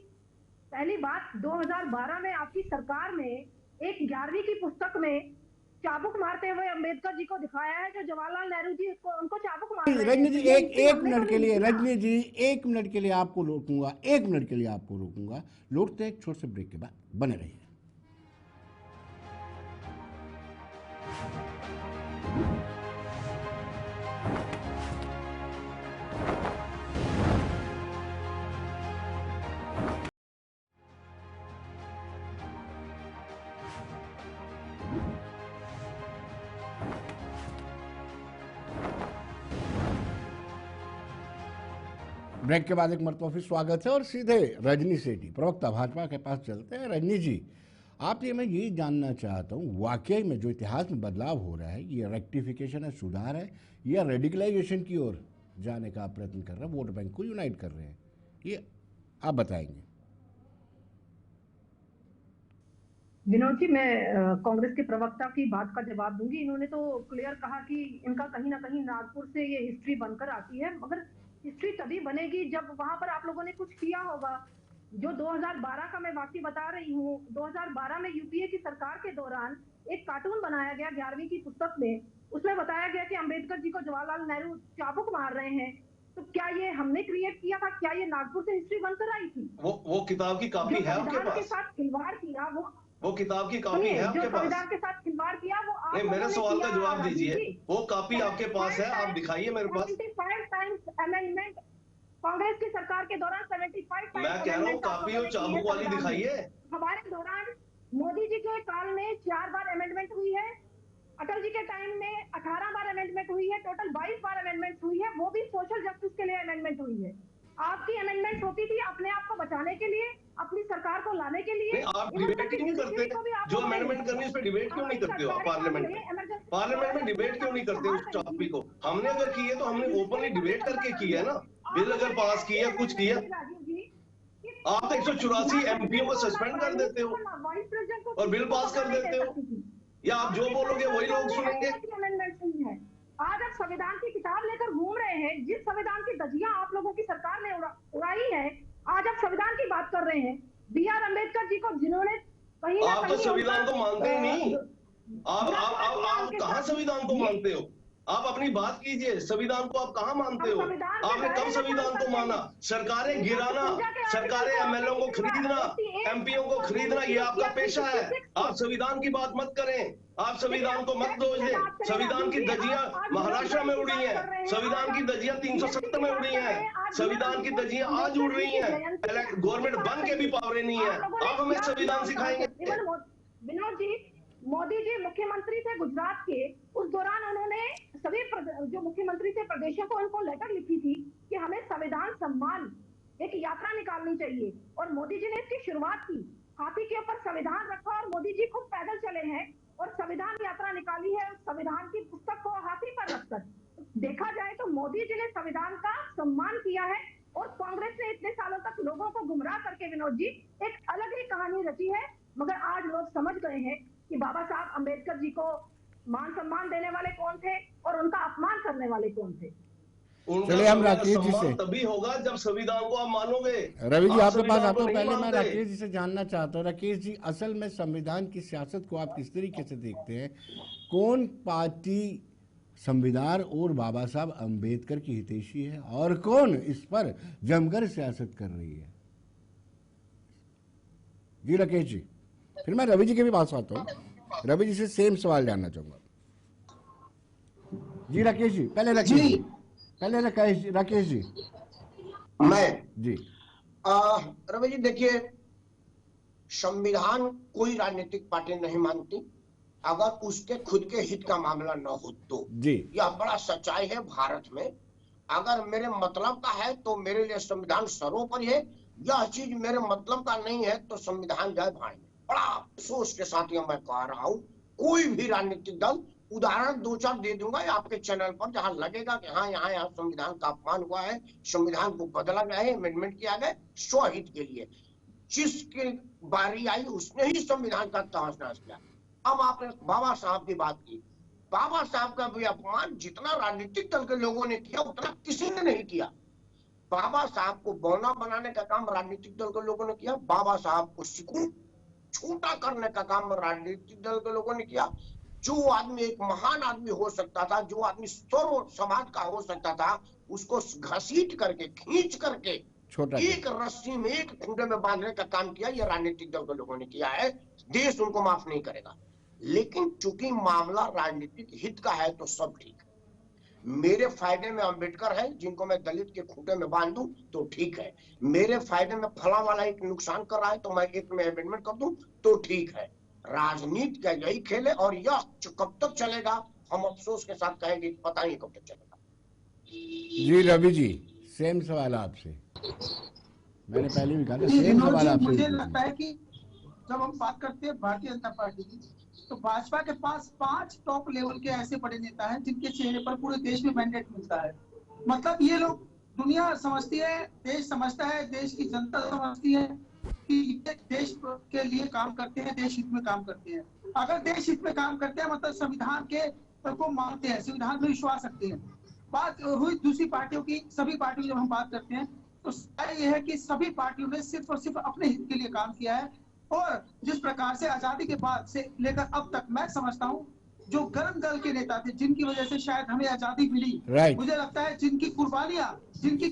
पहली बात, 2012 में आपकी सरकार ने एक 11वीं की पुस्तक में चाबुक मारते हुए अंबेडकर जी को दिखाया है, जो जवाहरलाल नेहरू जी उनको चाबुक मार रहे हैं। रजनी जी एक मिनट के लिए, रजनी जी 1 मिनट के लिए आपको रोकूंगा, 1 मिनट के लिए आपको रोकूंगा। लौटते एक छोटे से ब्रेक के बाद, बने रहिए। ब्रेक के बाद एक मरतबा फिर स्वागत है और सीधे रजनी सेठी, प्रवक्ता भाजपा के पास चलते हैं। रजनी जी, आपसे मैं ये जानना चाहता हूँ, वाकई में जो इतिहास में बदलाव हो रहा है, ये रेक्टिफिकेशन है, सुधार है, या रेडिकलाइजेशन की ओर जाने का आप प्रयत्न कर रहे हैं, वोट बैंक को यूनाइट कर रहे हैं? ये आप बताएंगे। विनोद जी, मैं कांग्रेस के प्रवक्ता की बात का जवाब दूंगी। इन्होंने तो क्लियर कहा कि इनका कहीं ना कहीं नागपुर से ये हिस्ट्री बनकर आती है, मगर हिस्ट्री तभी बनेगी जब वहां पर आप लोगों ने कुछ किया होगा। जो 2012 का मैं वाकई बता रही हूँ, 2012 में यूपीए की सरकार के दौरान एक कार्टून बनाया गया 11वीं की पुस्तक में। उसमें बताया गया कि अंबेडकर जी को जवाहरलाल नेहरू चाबुक मार रहे हैं। तो क्या ये हमने क्रिएट किया था? क्या ये नागपुर से हिस्ट्री बनकर आई थी? वो किताब की कॉपी है आपके पास? के साथ खिलवाड़ किया वो किताब की कॉपी है आपके पास? संविधान के साथ खिलवाड़ किया वो आप नहीं, मेरे सवाल का जवाब दीजिए। वो कॉपी आपके पास है, आप दिखाइए मेरे पास। 75 टाइम्स अमेंडमेंट कांग्रेस की सरकार के दौरान 75 टाइम्स। मैं कह रहा हूँ कॉपी और चाबुक वाली दिखाइए। हमारे दौरान मोदी जी के काल में 4 बार अमेंडमेंट हुई है, अटल जी के टाइम में 18 बार अमेंडमेंट हुई है, टोटल 22 बार अमेंडमेंट हुई है, वो भी सोशल जस्टिस के लिए अमेंडमेंट हुई है। आपकी अमेंडमेंट होती थी अपने आप को बचाने के लिए, अपनी सरकार को लाने के लिए। आप डिबेट क्यों नहीं करते? जो अमेंडमेंट करनी है उस पर डिबेट क्यों नहीं करते हो आप पार्लियामेंट में? पार्लियामेंट में डिबेट क्यों नहीं करते उस टॉपिक को? हमने अगर की है तो हमने ओपनली डिबेट करके की है ना। बिल अगर पास किया, कुछ किया, आप तो 184 एमपीओ को सस्पेंड कर देते हो और बिल पास कर देते हो, या आप जो बोलोगे वही लोग सुनेंगे। आज आप संविधान की किताब लेकर घूम रहे हैं, जिस संविधान की धज्जियां आप लोगों की सरकार ने उड़ाई है, आज आप संविधान की बात कर रहे हैं। B.R. अम्बेडकर जी को जिन्होंने कहीं ना आप तो संविधान को मानते ही नहीं। आप कहाँ संविधान को मानते हो? आप अपनी बात कीजिए, संविधान को आप कहाँ मानते हो? आपने कब संविधान को माना? सरकारें गिराना, सरकारें एमएलओ को खरीदना, एमपीओ को खरीदना, ये आपका पेशा है। आप संविधान की बात मत करें, आप संविधान को मत दोष दें। संविधान की धज्जियां महाराष्ट्र में उड़ी हैं, संविधान की धज्जियां 370 में उड़ी हैं, संविधान की धज्जियां आज उड़ रही हैं। गवर्नमेंट बन के भी पावर नहीं है, आप हमें संविधान सिखाएंगे? विनोद जी, मोदी जी मुख्यमंत्री थे गुजरात के, उस दौरान उन्होंने सभी जो मुख्यमंत्री थे प्रदेशों को उनको लेटर लिखी थी कि हमें संविधान सम्मान एक यात्रा निकालनी चाहिए, और मोदी जी ने इसकी शुरुआत की। हाथी के ऊपर संविधान रखा और मोदी जी खुद पैदल चले हैं और संविधान यात्रा निकाली है, संविधान की पुस्तक को हाथी पर रखकर। देखा जाए तो मोदी जी ने संविधान का सम्मान किया है, और कांग्रेस ने इतने सालों तक लोगों को गुमराह करके विनोद जी एक अलग ही कहानी रची है। मगर आज लोग समझ गए हैं कि बाबा साहब अम्बेडकर जी को मान सम्मान देने वाले कौन थे और उनका अपमान करने वाले कौन थे। चलिए हम राकेश जी से, तभी होगा जब संविधान को आप मानोगे। रवि जी आपके पास आता हूँ, पहले मैं राकेश जी से जानना चाहता हूँ। राकेश जी, असल में संविधान की सियासत को आप किस तरीके से देखते हैं? कौन पार्टी संविधान और बाबा साहब अम्बेडकर की हितैषी है और कौन इस पर जमकर सियासत कर रही है? जी राकेश जी, फिर मैं रवि जी के भी पास आता हूँ। रवि जी से सेम सवाल जानना चाहूंगा। जी राकेश जी, पहले राकेश जी। मैं जी रवि जी, देखिए, संविधान कोई राजनीतिक पार्टी नहीं मानती अगर उसके खुद के हित का मामला न हो तो। जी, यह बड़ा सच्चाई है भारत में। अगर मेरे मतलब का है तो मेरे लिए संविधान सर्वोपरि है। यह चीज मेरे मतलब का नहीं है तो संविधान जाए भाड़ में। बड़ा अफसोस के साथ यह मैं कह रहा हूँ, कोई भी राजनीतिक दल, उदाहरण 2-4 दे दूंगा आपके चैनल पर, जहां लगेगा कि हाँ यहाँ संविधान का अपमान हुआ है, संविधान को बदला गया है, अमेंडमेंट किया गया स्वहित के लिए, जिसकी बारी आई उसने ही संविधान का तहस नहस किया। अब आपने बाबा साहब की बात की, बाबा साहब का भी अपमान जितना राजनीतिक दल के लोगों ने किया उतना किसी ने नहीं किया। बाबा साहब को बौना बनाने का काम राजनीतिक दल के लोगों ने किया, बाबा साहब को सिकुड़ छोटा करने का काम राजनीतिक दल के लोगों ने किया। जो आदमी एक महान आदमी हो सकता था, जो आदमी सर्व समाज का हो सकता था, उसको घसीट करके, खींच करके एक रस्सी में, एक खूंटे में बांधने का काम किया। ये राजनीतिक दल के लोगों ने किया है, देश उनको माफ नहीं करेगा। लेकिन चूंकि मामला राजनीतिक हित का है तो सब ठीक है। मेरे फायदे में अम्बेडकर है, जिनको मैं दलित के खूंटे में बांध दूं तो ठीक है। मेरे फायदे में फला वाला एक नुकसान कर रहा है तो मैं एक में अमेंडमेंट कर दूं तो ठीक है। राजनीति का यही खेल है, और यह कब तक चलेगा हम अफसोस के साथ कहेंगे, पता नहीं कब तक चलेगा। जी रवि जी, सेम सवाल आपसे। मैंने पहले भी कहा था सेम सवाल आपसे। मुझे लगता है कि जब हम बात करते हैं भारतीय जनता पार्टी की, तो भाजपा के पास 5 टॉप लेवल के ऐसे बड़े नेता हैं जिनके चेहरे पर पूरे देश में मैंडेट मिलता है। मतलब ये लोग, दुनिया समझती है, देश समझता है, देश की जनता समझती है कि ये देश के लिए काम करते हैं, देश हित में काम करते हैं। अगर देश हित में काम करते हैं मतलब संविधान के को मानते हैं, संविधान में विश्वास रखते हैं। बात हुई दूसरी पार्टियों की, सभी पार्टियों जब हम बात करते हैं तो यह है कि सभी पार्टियों ने सिर्फ और सिर्फ अपने हित के लिए काम किया है। और जिस प्रकार से आजादी के बाद से लेकर अब तक मैं समझता हूँ, जो गर्म दल के नेता थे जिनकी वजह से शायद हमें आजादी मिली, मुझे लगता है जिनकी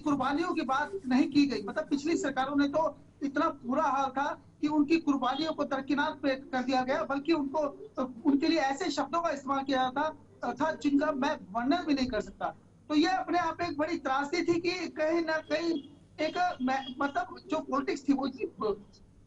कुर्बानियों की बात नहीं की गई। मतलब पिछली सरकारों ने तो इतना बुरा हाल था कि उनकी कुर्बानियों को दरकिनार पे कर दिया गया, बल्कि उनके लिए ऐसे शब्दों का इस्तेमाल किया जाता था जिनका मैं वर्णन भी नहीं कर सकता। तो ये अपने आप एक बड़ी त्रासदी थी कि कहीं ना कहीं एक मतलब जो पॉलिटिक्स थी वो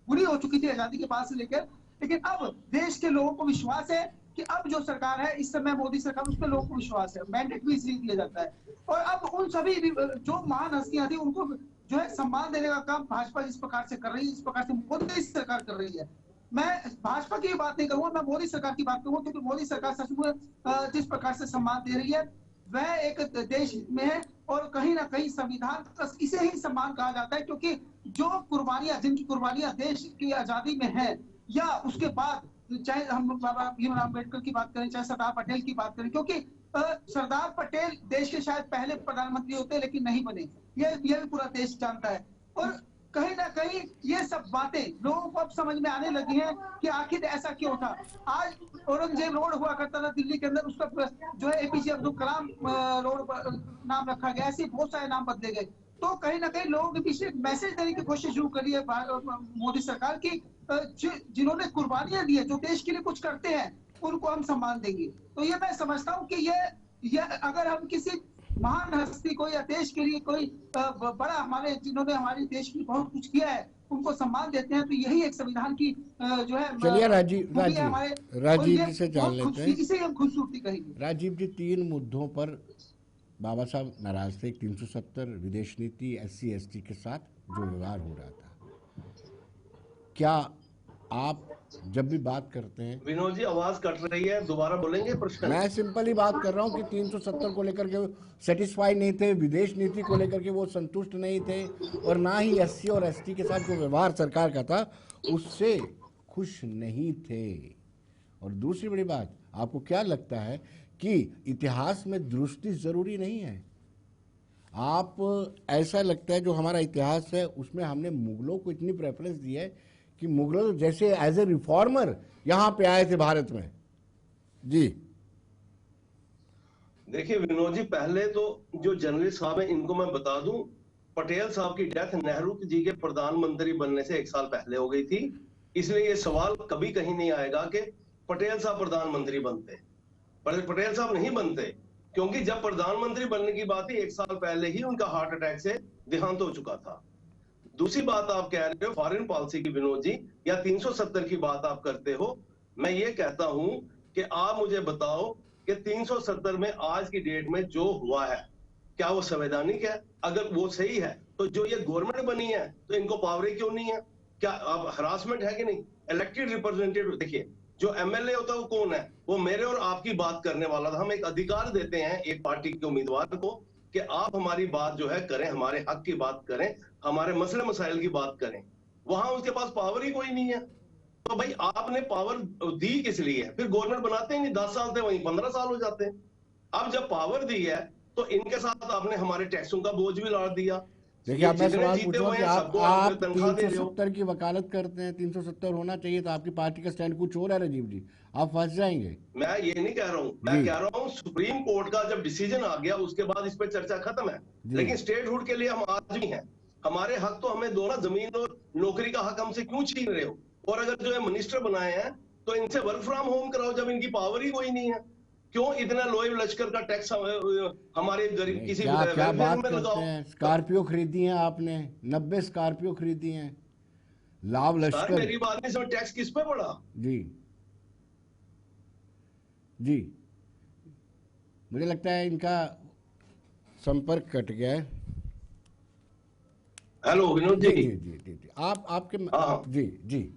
बुरी हो चुकी थी आजादी के बाद से लेकर। लेकिन अब देश के लोगों को विश्वास है कि अब जो सरकार है इस समय मोदी सरकार, उस पर लोगों को विश्वास है, मैंडेट भी इसलिए दिया जाता है। और अब उन सभी जो महान हस्तियां थी उनको जो है सम्मान देने का काम भाजपा जिस प्रकार से कर रही है, जिस प्रकार से मोदी सरकार कर रही है, मैं भाजपा की बात नहीं करूंगा, मैं मोदी सरकार की बात करूंगा, क्योंकि मोदी सरकार सचमुच जिस प्रकार से सम्मान दे रही है वह एक देश में है, और कहीं ना कहीं संविधान का इसे ही सम्मान कहा जाता है, क्योंकि जो कुर्बानियां, जिनकी कुर्बानियां देश की आजादी में है या उसके बाद, चाहे हम बाबा भीमराव अम्बेडकर की बात करें, चाहे सरदार पटेल की बात करें, क्योंकि सरदार पटेल देश के शायद पहले प्रधानमंत्री होते लेकिन नहीं बने, ये भी पूरा देश जानता है। और कहीं ना कहीं ये सब बातें लोगों को अब समझ में आने लगी हैं कि आखिर ऐसा क्यों था। आज औरंगजेब रोड हुआ करता था दिल्ली के अंदर, उसका जो है एपीजे अब्दुल कलाम रोड नाम रखा गया, ऐसे बहुत सारे नाम बदले गए। तो कहीं ना कहीं लोगों के पीछे एक मैसेज देने की कोशिश शुरू करी है मोदी सरकार की, जिन्होंने कुर्बानियां दी है, जो देश के लिए कुछ करते हैं, उनको हम सम्मान देंगे। तो ये मैं समझता हूँ कि ये अगर हम किसी महान हस्ती को या देश के लिए कोई बड़ा, हमारे जिन्होंने हमारे देश के लिए बहुत कुछ किया है, उनको सम्मान देते हैं, तो यही एक संविधान की जो है। चलिए राजीव जी से जान लेते हैं, इसे हम खूबसूरती कहेंगे। राजीव जी, 3 मुद्दों पर बाबा साहब नाराज थे। 370, विदेश नीति, SC ST के साथ जो व्यवहार हो रहा था, क्या आप जब भी बात करते हैं? विनोद जी आवाज कट रही है, दोबारा बोलेंगे प्रश्न? मैं सिंपल ही बात कर रहा हूं कि 370 को लेकर के सेटिस्फाई नहीं थे, विदेश नीति को लेकर के वो संतुष्ट नहीं थे, और ना ही SC और ST के साथ जो व्यवहार सरकार का था उससे खुश नहीं थे। और दूसरी बड़ी बात, आपको क्या लगता है कि इतिहास में दुरुस्ती जरूरी नहीं है? आप ऐसा लगता है जो हमारा इतिहास है उसमें हमने मुगलों को इतनी प्रेफरेंस दी है कि मुगलों जैसे एज ए रिफॉर्मर यहां पे आए थे भारत में। जी देखिए विनोद जी, पहले तो जो जर्नलिस्ट साहब हैं इनको मैं बता दूं, पटेल साहब की डेथ नेहरू जी के प्रधानमंत्री बनने से 1 साल पहले हो गई थी, इसलिए ये सवाल कभी कहीं नहीं आएगा कि पटेल साहब प्रधानमंत्री बनते। पटेल साहब नहीं बनते, क्योंकि जब प्रधानमंत्री बनने की बात थी 1 साल पहले ही उनका हार्ट अटैक से देहांत हो चुका था। दूसरी बात आप कह रहे हो फॉरेन पॉलिसी की विनोद जी, या 370 की बात आप करते हो, मैं ये कहता हूं कि आप मुझे बताओ कि 370 में आज की डेट में जो हुआ है क्या वो संवैधानिक है? अगर वो सही है तो जो ये गवर्नमेंट बनी है तो इनको पावर क्यों नहीं है? क्या अब हरासमेंट है कि नहीं? इलेक्टेड रिप्रेजेंटेटिव, देखिए जो MLA होता है वो कौन है? वो मेरे और आपकी बात करने वाला था। हम एक अधिकार देते हैं एक पार्टी के उम्मीदवार को कि आप हमारी बात जो है करें, हमारे हक की बात करें, हमारे मसले मसाइल की बात करें। वहां उसके पास पावर ही कोई नहीं है, तो भाई आपने पावर दी किस लिए? फिर गवर्नमेंट बनाते ही नहीं, 10 साल थे वहीं 15 साल हो जाते हैं। अब जब पावर दी है तो इनके साथ आपने हमारे टैक्सों का बोझ भी लाद दिया। देखिए, अब मैं सवाल पूछूं कि आप 370 की वकालत करते हैं, 370 होना चाहिए, तो आपकी पार्टी का स्टैंड कुछ और है राजीव जी, आप फंस जाएंगे। मैं ये नहीं कह रहा हूं, मैं कह रहा हूं सुप्रीम कोर्ट का जब डिसीजन आ गया उसके बाद इस पे चर्चा खत्म है, लेकिन स्टेटहुड के लिए हम आज भी हैं। हमारे हक तो हमें दो ना, जमीन और नौकरी का हक हमसे क्यों छीन रहे हो? और अगर जो है मिनिस्टर बनाए हैं तो इनसे वर्क फ्रॉम होम कराओ, जब इनकी पावर ही कोई नहीं है। क्यों इतना लोहे लश्कर का टैक्स हमारे गरीब किसी क्या बात करते हैं? स्कॉर्पियो खरीदी है आपने, 90 स्कॉर्पियो खरीदी हैं, लाभ लश्कर। गरीब आदमी से टैक्स किस पे पड़ा? जी जी, मुझे लगता है इनका संपर्क कट गया है। हेलो विनोद जी। जी जी जी जी, आपके जी जी,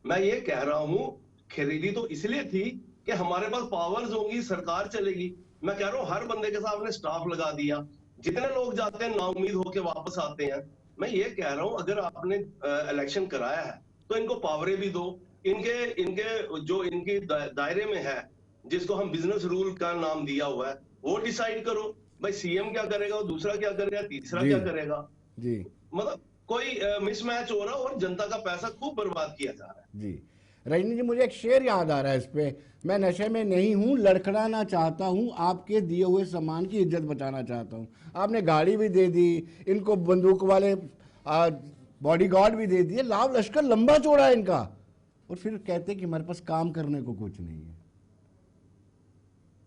मैं ये कह रहा हूं खरीदी तो इसलिए थी कि हमारे पास पावर्स होंगी, सरकार चलेगी। मैं कह रहा हूं हर बंदे के साथ स्टाफ लगा दिया, जितने लोग जाते हैं नाउम्मीद होकर वापस आते हैं। मैं ये कह रहा हूं अगर आपने इलेक्शन कराया है तो इनको पावरें भी दो, इनके जो इनकी दायरे में है, जिसको हम बिजनेस रूल का नाम दिया हुआ है, वो डिसाइड करो। भाई सीएम क्या करेगा, दूसरा क्या करेगा, तीसरा क्या करेगा? जी, मतलब कोई मिसमैच हो रहा है और जनता का पैसा खूब बर्बाद किया जा रहा है। जी रजनी जी, मुझे एक शेर याद आ रहा है इस पे, मैं नशे में नहीं हूं, लड़खड़ाना चाहता हूं, आपके दिए हुए सामान की इज्जत बचाना चाहता हूं। आपने गाड़ी भी दे दी, इनको बंदूक वाले बॉडीगार्ड भी दे दिए, लाभ लश्कर लंबा चौड़ा है इनका, और फिर कहते हैं कि हमारे पास काम करने को कुछ नहीं है।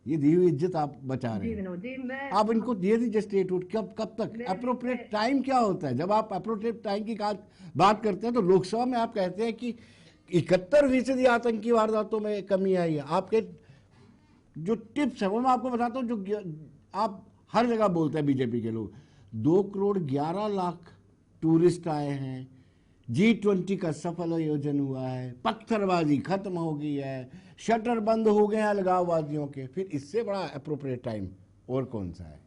ये दी हुई इज्जत आप बचा रहे हैं, आप इनको दे दीजिए स्टेटहुड। कब तक? अप्रोप्रिएट टाइम क्या होता है? जब आप अप्रोप्रिएट टाइम की बात करते हैं तो लोकसभा में आप कहते हैं कि 71% आतंकी वारदातों में कमी आई है। आपके जो टिप्स है वो मैं आपको बताता हूँ, जो आप हर जगह बोलते हैं बीजेपी के लोग, 2,11,00,000 टूरिस्ट आए हैं, G20 का सफल आयोजन हुआ है, पत्थरबाजी खत्म हो गई है, शटर बंद हो गए हैं अलगाववादियों के, फिर इससे बड़ा अप्रोप्रिएट टाइम और कौन सा है?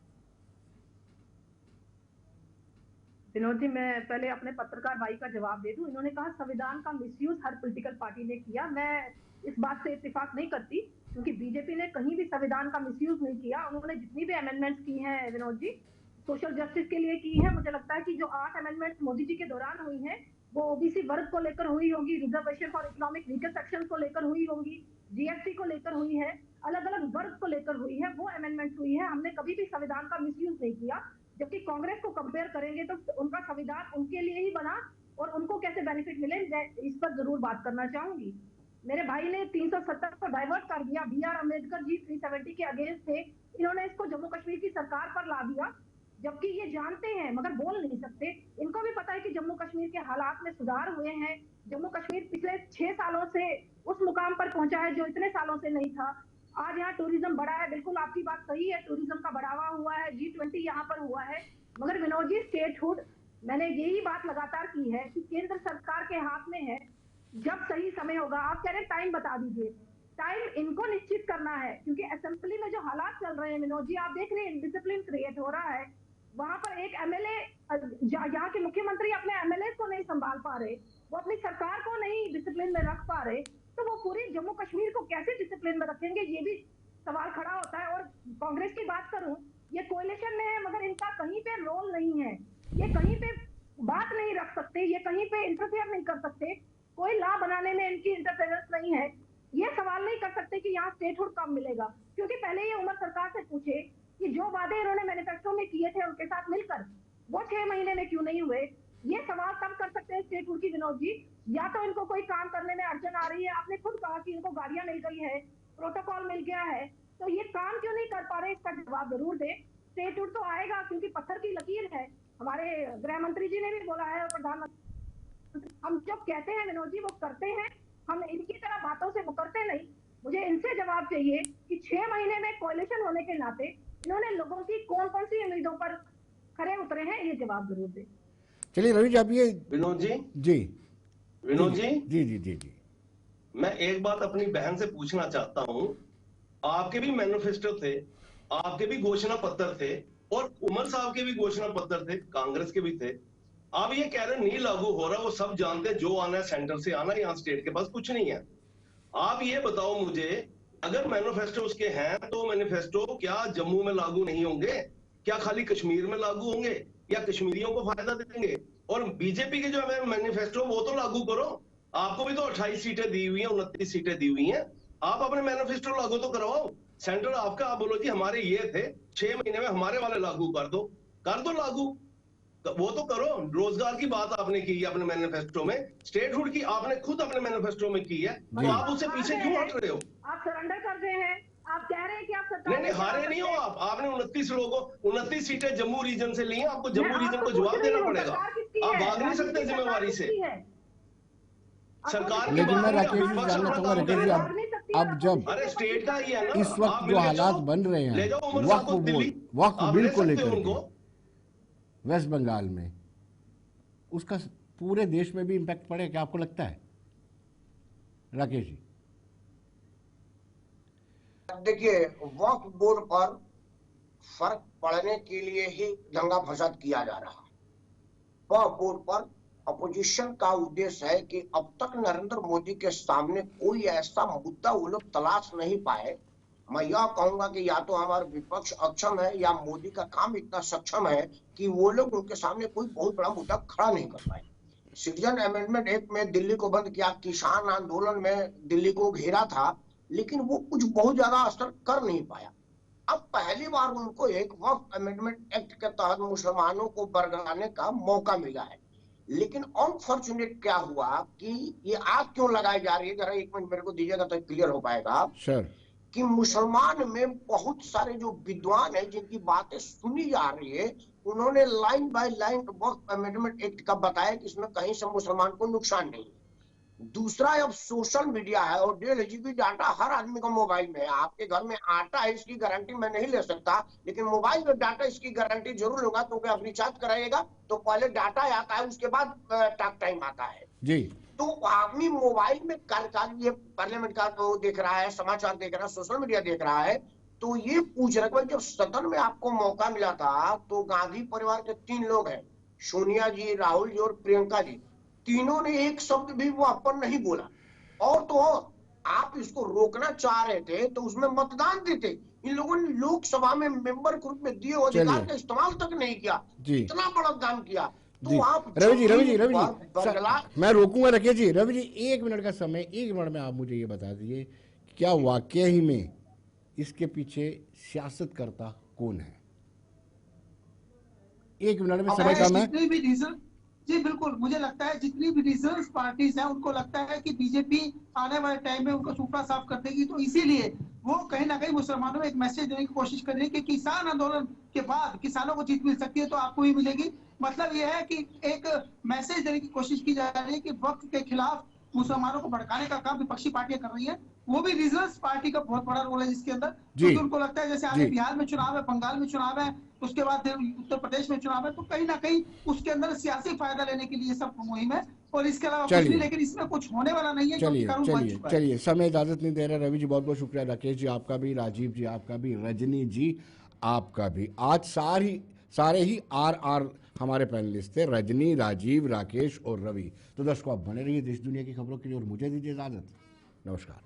विनोद जी, मैं पहले अपने पत्रकार भाई का जवाब दे दूं। इन्होंने कहा संविधान का मिसयूज हर पॉलिटिकल पार्टी ने किया। मैं इस बात से इत्तेफाक नहीं करती, क्योंकि बीजेपी ने कहीं भी संविधान का मिसयूज नहीं किया। उन्होंने जितनी भी अमेंडमेंट्स की हैं विनोद जी, सोशल जस्टिस के लिए की है। मुझे लगता है कि जो 8 अमेंडमेंट्स मोदी जी के दौरान हुई हैं, वो ओबीसी वर्ग को लेकर हुई होगी, reservation for economic weaker section को लेकर हुई होंगी, जीएसटी को लेकर हुई है, अलग अलग वर्ग को लेकर हुई है, वो अमेंडमेंट्स हुई है। हमने कभी भी संविधान का मिसयूज नहीं किया। जबकि कांग्रेस को कंपेयर करेंगे तो उनका संविधान उनके लिए ही बना और उनको कैसे बेनिफिट मिले, मैं इस पर जरूर बात करना चाहूंगी। मेरे भाई ने 370 को डाइवर्ट कर दिया। BR अम्बेडकर जी 370 के अगेंस्ट थे, इन्होंने इसको जम्मू कश्मीर की सरकार पर ला दिया, जबकि ये जानते हैं मगर बोल नहीं सकते। इनको भी पता है कि जम्मू कश्मीर के हालात में सुधार हुए हैं। जम्मू कश्मीर पिछले 6 सालों से उस मुकाम पर पहुंचा है जो इतने सालों से नहीं था। आज यहाँ टूरिज्म बढ़ा है, बिल्कुल आपकी बात सही है, टूरिज्म का बढ़ावा हुआ है, G20 यहाँ पर हुआ है। मगर विनोद जी, स्टेटहुड, मैंने यही बात लगातार की है कि केंद्र सरकार के हाथ में है। जब सही समय होगा, आप कह रहे हैं टाइम बता दीजिए, टाइम इनको निश्चित करना है, क्योंकि असेंबली में जो हालात चल रहे हैं विनोद जी, आप देख रहे हैं डिसिप्लिन क्रिएट हो रहा है। वहां पर एक MLA, यहाँ के मुख्यमंत्री अपने MLA को नहीं संभाल पा रहे, वो अपनी सरकार को नहीं डिसिप्लिन में रख पा रहे, तो वो पूरी जम्मू कश्मीर को कैसे डिसिप्लिन में रखेंगे, ये भी सवाल खड़ा होता है। और कांग्रेस की बात करूं, ये कोalition में है मगर इनका कहीं पे रोल नहीं है, ये कहीं पे बात नहीं रख सकते, ये कहीं पे इंटरफेयर नहीं कर सकते, कोई लॉ बनाने में इनकी इंटरफेरेंस नहीं है। ये सवाल नहीं कर सकते कि यहाँ स्टेटहुड कब मिलेगा, क्योंकि पहले ये उमर सरकार से पूछे कि जो वादे इन्होंने मैनिफेस्टो में किए थे उनके साथ मिलकर, वो 6 महीने में क्यों नहीं हुए। ये सवाल तब कर सकते हैं स्टेटहुड की विनोद जी, या तो इनको कोई काम करने में अड़चन आ रही है। आपने खुद कहा कि इनको गाड़ियां मिल गई है, प्रोटोकॉल मिल गया है, तो ये काम क्यों नहीं कर पा रहे, इसका जवाब जरूर दे। स्टेटहुड तो आएगा, क्योंकि पत्थर की लकीर है। हमारे गृह मंत्री जी ने भी बोला है और प्रधानमंत्री, हम जो कहते हैं विनोद जी वो करते हैं, हम इनकी तरह बातों से मुकरते नहीं। मुझे इनसे जवाब चाहिए कि 6 महीने में कोalition होने के नाते इन्होंने लोगों की कौन कौन सी उम्मीदों पर खरे उतरे हैं, ये जवाब जरूर दे। चलिए रवि जी, आप ये विनोद जी जी विनोद जी जी जी जी जी मैं एक बात अपनी बहन से पूछना चाहता हूं। आपके भी मैनिफेस्टो थे, आपके भी घोषणा पत्र थे, और उमर साहब के भी घोषणा पत्र थे, कांग्रेस के भी थे। आप ये कह रहे हैं नहीं लागू हो रहा, वो सब जानते हैं, जो आना है सेंटर से आना, यहाँ स्टेट के पास कुछ नहीं है। आप ये बताओ मुझे, अगर मैनिफेस्टो उसके हैं तो मैनिफेस्टो क्या जम्मू में लागू नहीं होंगे, क्या खाली कश्मीर में लागू होंगे, या कश्मीरियों को फायदा देंगे? और बीजेपी के जो है मैनिफेस्टो वो तो लागू करो, आपको भी तो 28 सीटें दी हुई हैं, 29 सीटें दी हुई हैं, आप अपने मैनिफेस्टो लागू तो करवाओ। सेंटर आपका, आप बोलो जी हमारे ये थे, 6 महीने में हमारे वाले लागू कर दो लागू, वो तो करो। रोजगार की बात आपने की है अपने मैनिफेस्टो में, स्टेटहुड की आपने खुद अपने मैनिफेस्टो में की है, तो आप उससे पीछे क्यों हट रहे हो? आप सरेंडर कर रहे हैं, आप कह रहे हैं कि आप नहीं नहीं, हारे नहीं हो आप। आपने 29 सीटें जम्मू रीजन से ली हैं, आपको जम्मू रीजन को जवाब देना पड़ेगा। आप भाग नहीं सकते जिम्मेवारी से। सरकार, लेकिन मैं राकेश जी जानना चाहूंगा, राकेश जी अब जब अरे स्टेट का ही है ना, इस वक्त जो हालात बन रहे हैं वक्फ बिल को लेकर के वेस्ट बंगाल में, उसका पूरे देश में भी इम्पैक्ट पड़ेगा क्या, आपको लगता है राकेश जी? देखिए, वक्फ बोर्ड पर फर्क पड़ने के लिए ही दंगा फसाद किया जा रहा है। वक्फ बोर्ड पर अपोजिशन का उद्देश्य है कि अब तक नरेंद्र मोदी के सामने कोई ऐसा मुद्दा वो लोग तलाश नहीं पाए। मैं यह कहूंगा कि या तो हमारा विपक्ष अक्षम है या मोदी का काम इतना सक्षम है कि वो लोग उनके सामने कोई बहुत बड़ा मुद्दा खड़ा नहीं कर पाए। सिटीजन अमेंडमेंट एक्ट में दिल्ली को बंद किया, किसान आंदोलन में दिल्ली को घेरा था, लेकिन वो कुछ बहुत ज्यादा असर कर नहीं पाया। अब पहली बार उनको एक वक्फ अमेंडमेंट एक्ट के तहत मुसलमानों को बरगलाने का मौका मिला है। लेकिन अनफॉर्चुनेट क्या हुआ कि ये आग क्यों लगाई जा रही है, जरा एक मिनट मेरे को दीजिएगा तो क्लियर हो पाएगा। सर, कि मुसलमान में बहुत सारे जो विद्वान हैं जिनकी बातें सुनी जा रही है, उन्होंने line by line Waqf amendment act का बताया कि इसमें कहीं से मुसलमान को नुकसान नहीं है। दूसरा, अब सोशल मीडिया है और 1.5 GB डाटा हर आदमी का मोबाइल में है। आपके घर में आटा है इसकी गारंटी मैं नहीं ले सकता, लेकिन मोबाइल में डाटा इसकी गारंटी जरूर लूंगा, क्योंकि आप रिचार्ज कराइएगा तो पहले डाटा आता है, उसके बाद टॉक टाइम आता है जी। तो आदमी मोबाइल में ये पार्लियामेंट का वो देख रहा है, समाचार देख रहा है, सोशल मीडिया देख रहा है, तो ये पूछ रहा है। जब सदन में आपको मौका मिला था तो गांधी परिवार के 3 लोग हैं, सोनिया जी, राहुल जी और प्रियंका जी, तीनों ने एक शब्द भी वो अपन नहीं बोला। और तो और आप इसको रोकना चाह रहे थे तो उसमें मतदान देते। इन लोगों ने लोकसभा में मेंबर के रूप में दिए अधिकार का इस्तेमाल तक नहीं किया, इतना बड़ा काम किया। तो आप रवि जी मैं रोकूंगा, रखिए जी। रवि जी 1 मिनट का समय, 1 मिनट में आप मुझे ये बता दीजिए क्या वाकई ही में इसके पीछे सियासतकर्ता कौन है? 1 मिनट में समय कम है। जितनी भी रीजन, जी बिल्कुल, मुझे लगता है जितनी भी रीजनल पार्टीज हैं उनको लगता है कि बीजेपी आने वाले टाइम में उनका सुपड़ा साफ कर देगी, तो इसीलिए वो कहीं ना कहीं मुसलमानों में एक मैसेज देने की कोशिश कर रही है कि किसान आंदोलन के बाद किसानों को जीत मिल सकती है तो आपको भी मिलेगी। मतलब यह है कि एक मैसेज देने की कोशिश की जा रही है कि वक्त के खिलाफ मुसलमानों को भड़काने का काम विपक्षी पार्टियां कर रही हैं। वो भी रीजनल पार्टी का बहुत बड़ा रोल है जिसके अंदर, क्योंकि उनको लगता है जैसे आगे बिहार में चुनाव है, बंगाल में चुनाव है, उसके बाद उत्तर प्रदेश में चुनाव है, तो कहीं ना कहीं उसके अंदर सियासी फायदा लेने के लिए सब मुहिम है और इसके अलावा कुछ नहीं। लेकिन इसमें कुछ होने वाला नहीं है। चलिए समय इजाजत नहीं दे रहा। रवि जी बहुत बहुत शुक्रिया, राकेश जी आपका भी, राजीव जी आपका भी, रजनी जी आपका भी। आज सारे ही आर हमारे पैनलिस्ट थे, रजनी, राजीव, राकेश और रवि। तो दर्शकों आप बने रहिए देश दुनिया की खबरों के लिए और मुझे दीजिए इजाजत। नमस्कार।